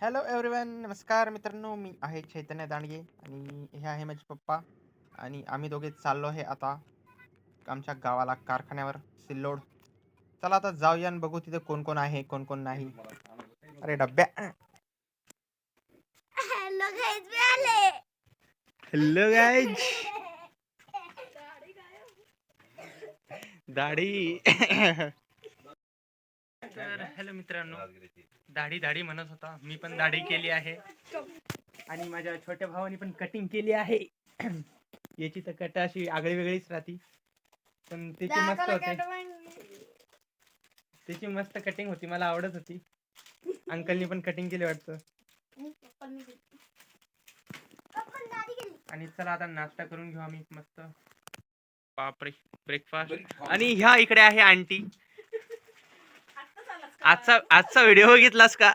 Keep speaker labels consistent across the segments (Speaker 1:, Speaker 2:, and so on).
Speaker 1: Hello everyone, नमस्कार मित्रांनो. मी आहे चैतन्य दांडगे आणि हे आहे माझे पप्पा. आणि आम्ही दोघे चाललो आहे आता आमच्या गावाला, कारखान्यावर, सिल्लोड. चला आता जाऊया आणि बघू तिथे कोण कोण आहे, कोण कोण नाही. अरे डब्या.
Speaker 2: हॅलो गाइस, मी आले.
Speaker 1: Hello guys. दाढी. तर हॅलो मित्रांनो, दाढी दाढी म्हणत होता, मी पण दाढी केली आहे आणि माझ्या छोट्या भावाने पण कटिंग केली आहे. याची तर कट अशी आगळी वेगळीच राहती, पण त्याची मस्त होते. त्याची मस्त कटिंग होती, मला आवडत होती. अंकलनी पण कटिंग केली वाटतं. आणि चला आता नाश्ता करून घेऊ आम्ही मस्त. बापरे, ब्रेकफास्ट. आणि ह्या इकडे आहे आंटी. आजचा व्हिडिओ बघितलास का?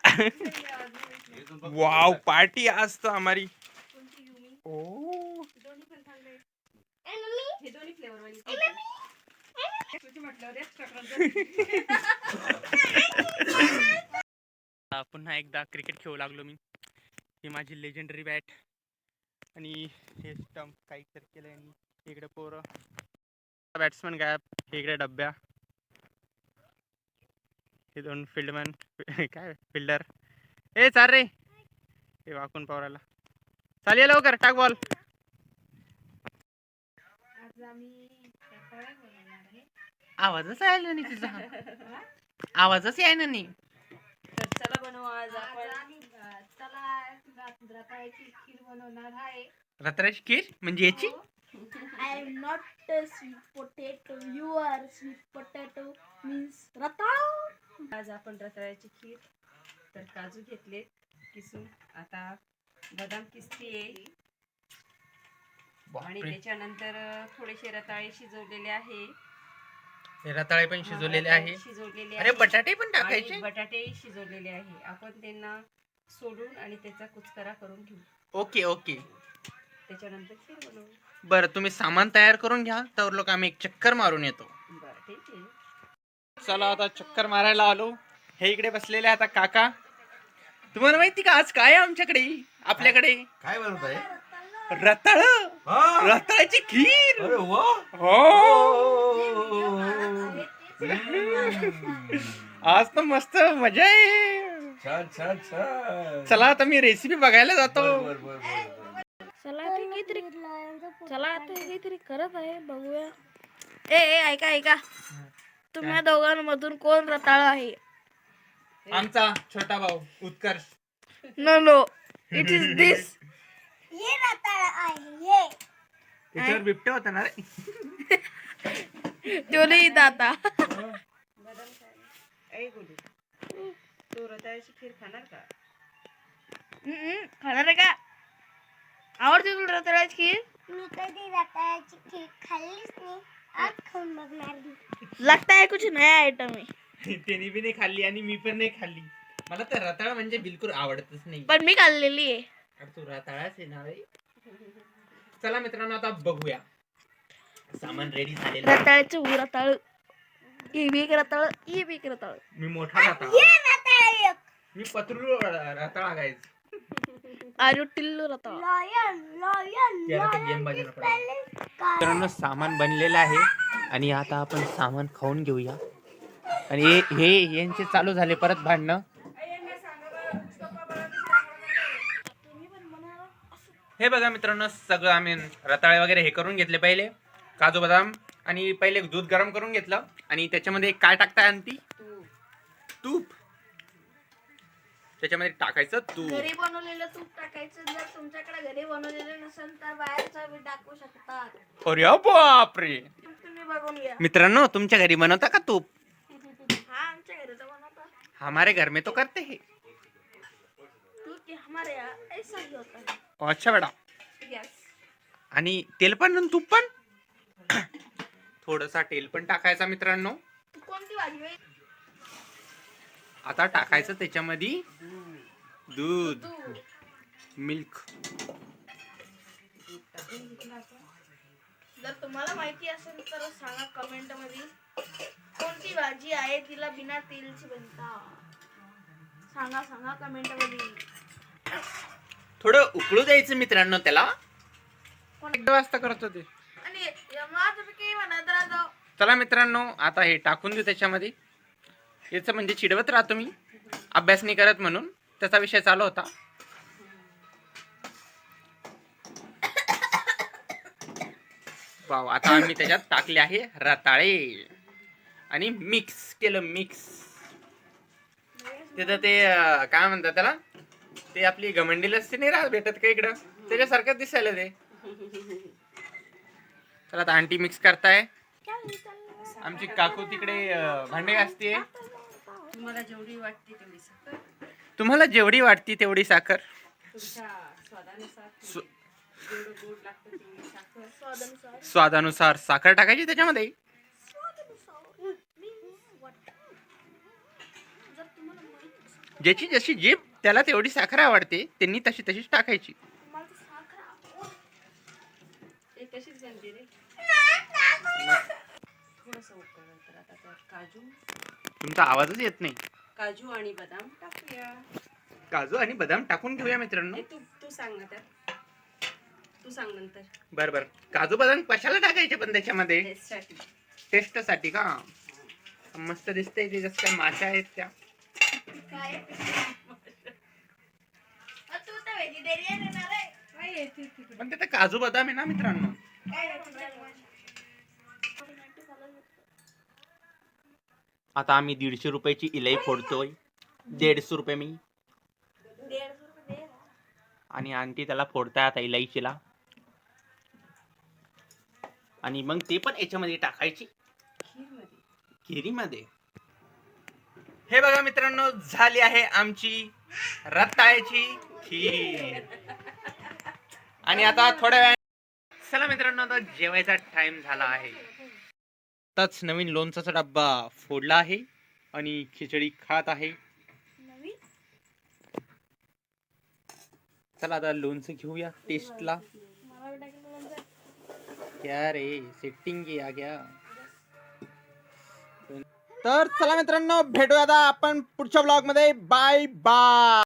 Speaker 1: वाव, पार्टी आज तो हमारी. ओ पुन्हा एकदा क्रिकेट खेळू लागलो मी. ही माझी लेजेंडरी बॅट आणि हे स्टंप काहीतरी केलंय. आणि इकडे पोरं, बॅट्समन गायब, इकडे डब्या, हे दोन फील्डमॅन. काय फिल्डर. ए चाल रे, हे वाकून पवरायला. चाल, ये लवकर, टाक बॉल. आवाजच यायला नाही तुझा. आवाजच यायला नाही.
Speaker 3: चला बनवू आज आपण. चला रताळ्याची खीर बनवणार आहे.
Speaker 1: रताळ्याची खीर म्हणजे याची?
Speaker 2: I am not sweet potato, you are sweet potato means रताळा.
Speaker 3: आज आपण रताळ्याची खीर. तर काजू घेतले किसून, आता बदाम किसते आणि त्याच्यानंतर थोडेसे रताळे शिजवलेले आहे.
Speaker 1: रताळे पण शिजवलेले आहे. अरे बटाटे पण टाकायचे.
Speaker 3: बटाटे शिजवलेले आहे. आपण त्यांना सोडून आणि त्याचा कुचकरा करून घेऊ.
Speaker 1: Okay okay.
Speaker 3: त्याच्यानंतर खीर बनवू.
Speaker 1: बरं, तुम्ही सामान तयार करून घ्या, तर लोक आम्ही एक चक्कर मारून येतो.
Speaker 3: बरं, ठीक आहे.
Speaker 1: चला आता चक्कर मारायला आलो. हे इकडे बसलेले आता काका. तुम्हाला माहिती का आज काय आहे आमच्याकडे, आपल्याकडे?
Speaker 4: काय बनवत आहे?
Speaker 1: रताळ, रताळ्याची खीर.
Speaker 4: अरे वा.
Speaker 1: हो, आज तर मस्त मजा आहे.
Speaker 4: छान छान छान.
Speaker 1: चला आता मी रेसिपी बघायला जातो.
Speaker 2: चला आता काहीतरी करत आहे, बघूया. ए ऐका, तुम्हा दोघांमधून कोण रताळ आहे?
Speaker 1: आमचा छोटा भाऊ उत्कर्ष.
Speaker 2: नो इट इज दिस. ये रताळ आहे.
Speaker 1: त्याच्यावर बिबट्या होता ना रे.
Speaker 2: तो नाही दाता.
Speaker 3: तू रताळ्याची खीर खाणार का?
Speaker 2: खाणार आहे का? आवडते तुला रताळ्याची खीर? मी कधी रताळ्याची खीर खाल्लीच नाही, आज खाऊन बघणार. लगता है कुछ नया आइटम है.
Speaker 1: त्यांनी बी नाही खाल्ली आणि मी पण नाही खाल्ली. मला तर रताळा म्हणजे बिलकुल आवडतच नाही.
Speaker 2: पण मी खाल्लेली आहे.
Speaker 1: अरे तू रताळाच आहे ना रे. चला मित्रांनो आता बघूया. सामान रेडी झालेलं आहे.
Speaker 2: रताळ्याचं रताळ, हे बी एक रताळ, हे बी एक रताळ.
Speaker 1: मी मोठा रताळा, मी पत्रू रताळा गायच.
Speaker 2: आजू टिल्लू रताळ.
Speaker 1: मित्रांनो सामान बनलेलं आहे आणि आता आपण सामान खाऊन घेऊया. आणि हे यांचे चालू झाले परत भांडणं. हे बघा मित्रांनो, सगळं आम्ही रताळे वगैरे हे करून घेतले. पहिले काजू बदाम आणि पहिले दूध गरम करून घेतलं आणि त्याच्यामध्ये काय टाकताय आणती? तूप. त्याच्यामध्ये टाकायचं तूप.
Speaker 2: घरी बनवलेलं तूप टाकायचं. जर तुमच्याकडे घरी बनवलेलं नसेल तर बाहेरचं बी टाकू शकतात.
Speaker 1: अरे बापरे.
Speaker 2: तुम्ही बघून घ्या.
Speaker 1: मित्रांनो, तुमच्या घरी बनवता का तूप?
Speaker 2: हाँ, आमच्या घरी तर बनवतात.
Speaker 1: हमारे घर में तो करते हैं.
Speaker 2: क्योंकि हमारे यहाँ ऐसा ही होता है.
Speaker 1: अच्छा बेटा.
Speaker 2: यस.
Speaker 1: आणि तेल पण आणि तूप पण. थोडसा तेल पण टाकायचा मित्रांनो.
Speaker 2: कोणती भाजी आहे?
Speaker 1: आता टाकायचं त्याच्यामध्ये दूध, मिल्क.
Speaker 2: जर तुम्हाला माहिती असेल तर सांगा कमेंट मध्ये. कोणती भाजी आहे तिला बिना तेलची बनता? सांगा सांगा कमेंट मध्ये.
Speaker 1: थोडं उकळू द्यायचं मित्रांनो त्याला. 1 वाजता करत होते.
Speaker 2: आणि माझं काही म्हणत राहतो.
Speaker 1: चला मित्रांनो, आता हे टाकून देऊ त्याच्यामध्ये. याचं म्हणजे चिडवत राहतो मी, अभ्यास नाही करत म्हणून. त्याचा विषय चालू होता. वाव, आता आम्ही त्याच्यात टाकले आहे रताळे आणि मिक्स केलं. मिक्स तिथं ते काय म्हणतात त्याला, ते आपली गमंडीला असते नाही राहत भेटत का इकडं, त्याच्यासारखं दिसायला ते. चला आता आंटी मिक्स करताय. आमची काकू तिकडे भांडे घासते.
Speaker 3: तुम्हाला जेवढी वाटते तेवढी साखर,
Speaker 1: तुम्हाला जेवढी वाटती तेवढी साखर.
Speaker 3: तुमच्या स्वादानुसार जेवढं गोड लागतं तेवढी साखर.
Speaker 1: स्वादानुसार साखर टाकायची त्याच्यामध्ये. ज्याची जशी जीभ त्याला तेवढी साखर आवडते, त्यांनी तशी तशीच टाकायची.
Speaker 3: ते तशीच बनते रे. थोडंसं उकळलं तर आता त्यात
Speaker 1: तुमचा आवाजच येत नाही.
Speaker 3: काजू आणि बदाम टाकूया.
Speaker 1: काजू आणि बदाम टाकून घेऊया मित्रांनो.
Speaker 3: हे तू सांग ना त्यात. तू सांग नंतर.
Speaker 1: बर बर, काजू बदाम कशाला टाकायचे पण त्याच्यामध्ये?
Speaker 3: टेस्टसाठी.
Speaker 1: टेस्टसाठी का? मस्त दिसतंय ते, जसं काय माशा आहेत त्या.
Speaker 2: काय तू तर व्हेजिटेरियन आहे ना रे.
Speaker 3: काय येते तिकडे?
Speaker 1: पण ते काजू बदाम आहे ना मित्रांनो. आता आम्ही 150 रुपयाची इलाई फोडतोय. 150 रुपये मी.
Speaker 2: 150 रुपये.
Speaker 1: आणि आंटी त्याला फोडताय आता इलायचीला. आणि मग ते पण याच्यामध्ये टाकायची
Speaker 3: खीरमध्ये.
Speaker 1: खिरीमध्ये. हे बघा मित्रांनो, झाली आहे आमची रताळ्याची खीर. आणि आता थोड्या वेळ, चला मित्रांनो, आता जेवायचा टाइम झाला आहे. आताच नवीन लोणचाचा डब्बा फोडला आहे आणि खिचडी खात आहे. चला आता लोणचं घेऊया टेस्टला.
Speaker 2: मला टाकलं
Speaker 1: क्या रे, सेटिंग किया क्या? तर चला मित्रांनो, भेटूया आता आपण पुढच्या ब्लॉग मध्ये. Bye bye.